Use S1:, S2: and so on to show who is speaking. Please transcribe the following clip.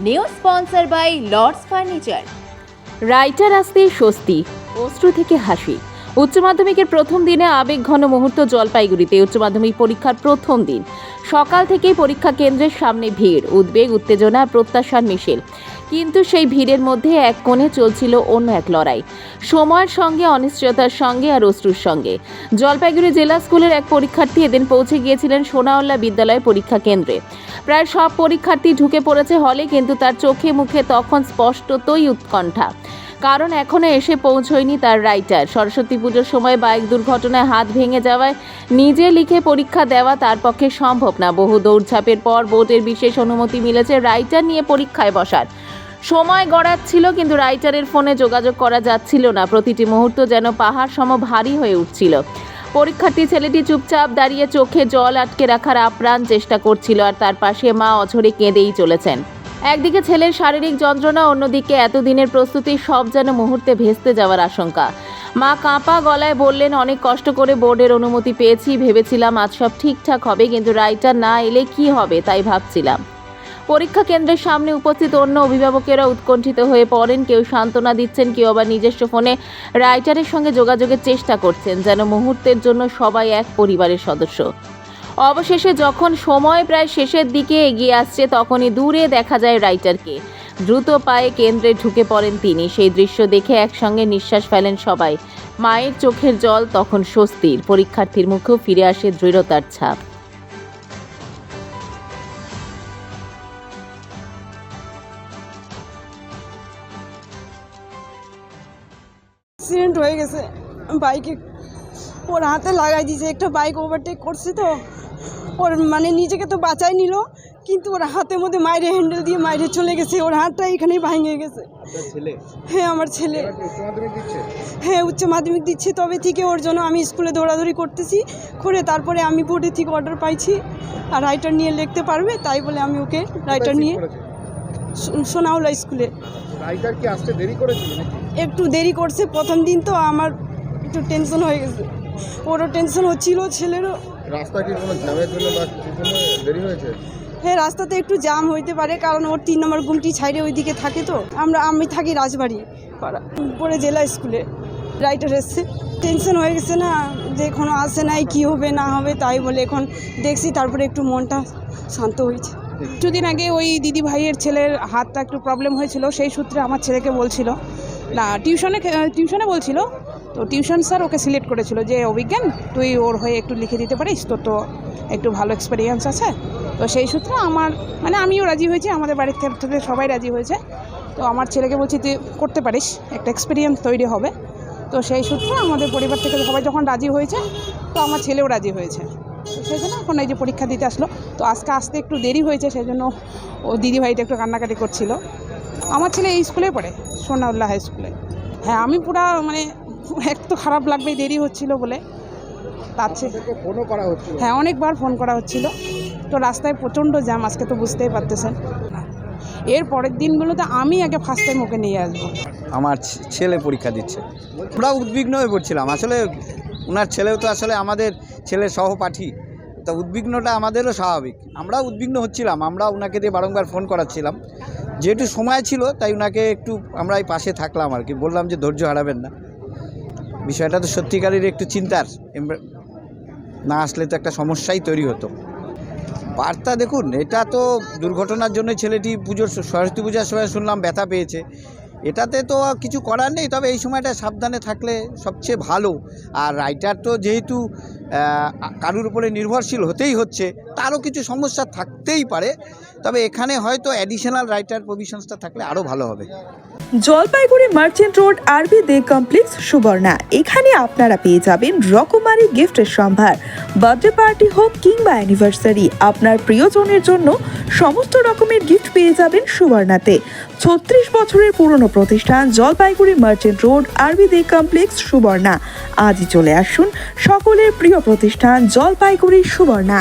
S1: New sponsor by Lords Furniture.
S2: Writer আসতেই স্বস্তি, অশ্রু থেকে হাসি। উচ্চ মাধ্যমিকের প্রথম দিনে আবেগঘন মুহূর্ত জলপাইগুড়িতে। উচ্চ মাধ্যমিক পরীক্ষার প্রথম দিন সকাল থেকেই পরীক্ষা কেন্দ্রের সামনে ভিড়, উদ্বেগ, উত্তেজনা, প্রত্যাশার মিছিল। কিন্তু সেই ভিড়ের মধ্যে এক কোণে চলছিল অন্য এক লড়াই, সময়ের সঙ্গে, অনিশ্চয়তার সঙ্গে আর অশ্রুর সঙ্গে। জলপাইগুড়ি জেলা স্কুলের এক পরীক্ষার্থী এদিন পৌঁছে গিয়েছিলেন সোনাউল্লা বিদ্যালয় পরীক্ষা কেন্দ্রে। প্রায় সব পরীক্ষার্থী ঢুকে পড়েছে হলে, কিন্তু তার চোখে মুখে তখন স্পষ্টতই উৎকণ্ঠা, কারণ এখনো এসে পৌঁছয়নি তার রাইটার। সরস্বতী পুজোর সময় বাইক দুর্ঘটনায় হাত ভেঙে যাওয়ায় নিজে লিখে পরীক্ষা দেওয়া তার পক্ষে সম্ভব না। বহু দৌড়ঝাঁপের পর বোর্ডের বিশেষ অনুমতি মিলেছে রাইটার নিয়ে পরীক্ষায় বসার। সময় গড়াচ্ছিল, কিন্তু রাইটারের ফোনে যোগাযোগ করা যাচ্ছিল না। প্রতিটি মুহূর্ত যেন পাহাড় সম ভারী হয়ে উঠছিল। পরীক্ষার্থী ছেলেটি চুপচাপ দাঁড়িয়ে চোখে জল আটকে রাখার আপ্রাণ চেষ্টা করছিল, আর তার পাশে মা অঝরে কেঁদেই চলেছেন। একদিকে ছেলের শারীরিক যন্ত্রণা, অন্যদিকে এতদিনের প্রস্তুতি, সব যেন মুহূর্তে ভেস্তে যাওয়ার আশঙ্কা। মা কাঁপা গলায় বললেন, অনেক কষ্ট করে বোর্ডের অনুমতি পেয়েছি, ভেবেছিলাম আজ সব ঠিকঠাক হবে, কিন্তু রাইটার না এলে কি হবে তাই ভাবছিলাম। পরীক্ষা কেন্দ্রের সামনে উপস্থিত অন্য অভিভাবকেরা উৎকণ্ঠিত হয়ে পড়েন। কেউ সান্ত্বনা দিচ্ছেন, কেউ আবার নিজস্ব ফোনে রাইটারের সঙ্গে যোগাযোগের চেষ্টা করছেন, যেন মুহূর্তের জন্য সবাই এক পরিবারের সদস্য। অবশেষে যখন সময় প্রায় শেষের দিকে এগিয়ে আসছে, তখনই দূরে দেখা যায় রাইটারকে। দ্রুত পায়ে কেন্দ্রে ঢুকে পড়েন তিনি। সেই দৃশ্য দেখে একসঙ্গে নিঃশ্বাস ফেলেন সবাই। মায়ের চোখের জল তখন স্বস্তির, পরীক্ষার্থীর মুখেও ফিরে আসে দৃঢ়তার ছাপ।
S3: অ্যাক্সিডেন্ট হয়ে গেছে, বাইকে ওর হাতে লাগাই দিয়েছে। একটা বাইক ওভারটেক করছে, তো ওর মানে নিজেকে তো বাঁচাই নিল, কিন্তু ওর হাতের মধ্যে মাইরে হ্যান্ডেল দিয়ে মাইরে চলে গেছে। ওর হাতটা এখানেই ভেঙে গেছে। হ্যাঁ, আমার ছেলে। হ্যাঁ, উচ্চ মাধ্যমিক দিচ্ছে। তবে থেকে ওর জন্য আমি স্কুলে দৌড়াদৌড়ি করতেছি, করে তারপরে আমি বোর্ডের থেকে অর্ডার পাইছি আর রাইটার নিয়ে লিখতে পারবে, তাই বলে আমি ওকে রাইটার নিয়ে সোনাউল্লা স্কুলে।
S4: রাইটার কি আসতে দেরি করেছিল নাকি?
S3: একটু দেরি করছে, প্রথম দিন তো আমার একটু টেনশন হয়ে গেছে, ওরও টেনশন হচ্ছিল, ছেলেরও।
S4: রাস্তা কি কোনো জ্যামের জন্য বা কিছুর জন্য দেরি হয়েছে?
S3: হ্যাঁ, রাস্তাতে একটু জ্যাম হইতে পারে, কারণ ওর 3 নম্বর গুমটি ছাইড়ে ওইদিকে থাকে, তো আমি থাকি রাজবাড়ি পাড়া পরে জেলা স্কুলে। রাইটার এসছে, টেনশন হয়ে গেছে না, যে এখনও আসে নাই, কী হবে না হবে, তাই বলে এখন দেখছি, তারপরে একটু মনটা শান্ত হয়েছে।
S5: কিছুদিন আগে ওই দিদি ভাইয়ের ছেলের হাতটা একটু প্রবলেম হয়েছিল, সেই সূত্রে আমার ছেলেকে বলছিল না, টিউশনে বলছিল, তো টিউশন স্যার ওকে সিলেক্ট করেছিল যে অভিজ্ঞান তুই ওর হয়ে একটু লিখে দিতে পারিস, তোর তো একটু ভালো এক্সপিরিয়েন্স আছে। তো সেই সূত্রে আমিও রাজি হয়েছি, আমাদের বাড়ির থেকে সবাই রাজি হয়েছে। তো আমার ছেলেকে বলছি তুই করতে পারিস, একটা এক্সপিরিয়েন্স তৈরি হবে। তো সেই সূত্রে আমাদের পরিবার থেকে সবাই যখন রাজি হয়েছে, তো আমার ছেলেও রাজি হয়েছে। সেই জন্য এখন এই যে পরীক্ষা দিতে আসলো, তো আজকে আসতে একটু দেরি হয়েছে, সেই জন্য ও দিদিভাইটা একটু কান্নাকাটি করছিল। আমার ছেলে এই স্কুলে পড়ে, সোনাউল্লাহ হাই স্কুলে। হ্যাঁ, আমি পুরা একটু খারাপ লাগবে দেরি হচ্ছিল বলে।
S4: ফোনও করা হচ্ছিল?
S5: হ্যাঁ, অনেকবার ফোন করা হচ্ছিল, তো রাস্তায় প্রচণ্ড জ্যাম, আজকে তো বুঝতেই পারতেছেন। এর পরের দিনগুলোতে আমি আগে ফার্স্ট টাইম ওকে নিয়ে আসবো।
S6: আমার ছেলে পরীক্ষা দিচ্ছে, আমরা উদ্বিগ্ন হয়ে পড়ছিলাম। আসলে ওনার ছেলেও তো আসলে আমাদের ছেলের সহপাঠী, তো উদ্বিগ্নটা আমাদেরও স্বাভাবিক। আমরাও উদ্বিগ্ন হচ্ছিলাম, আমরা ওনাকে দিয়ে বারংবার ফোন করাচ্ছিলাম। যেহেতু সময় ছিল, তাই ওনাকে একটু আমরা এই পাশে থাকলাম আর কি, বললাম যে ধৈর্য হারাবেন না। বিষয়টা তো সত্যিকারের একটু চিন্তার, না আসলে তো একটা সমস্যাই তৈরি হতো। বার্তা দেখুন, এটা তো দুর্ঘটনার জন্য ছেলেটি সরস্বতী পূজার সময় শুনলাম ব্যথা পেয়েছে, এটাতে তো কিছু করার নেই। তবে এই সময়টা সাবধানে থাকলে সবচেয়ে ভালো। আর রাইটার তো যেহেতু কারুর উপরে নির্ভরশীল হতেই হচ্ছে, তারও কিছু সমস্যা থাকতেই পারে, তবে এখানে হয়তো অ্যাডিশনাল রাইটার প্রভিশনসটা থাকলে আরও ভালো হবে।
S7: জলপাইগুড়ি মার্চেন্ট রোড আরবি দে কমপ্লেক্স সুবর্ণা। এখানে আপনারা পেয়ে যাবেন রকমারি গিফটের সম্ভার। বার্থডে পার্টি হোক কিংবা অ্যানিভার্সারি, আপনার প্রিয়জনের জন্য সমস্ত রকমের গিফট পেয়ে যাবেন সুবর্ণাতে। 36 বছরের পুরনো প্রতিষ্ঠান জলপাইগুড়ি মার্চেন্ট রোড আরবি দে কমপ্লেক্স সুবর্ণা। আজই চলে আসুন সকলের প্রিয় প্রতিষ্ঠান জলপাইগুড়ি সুবর্ণা।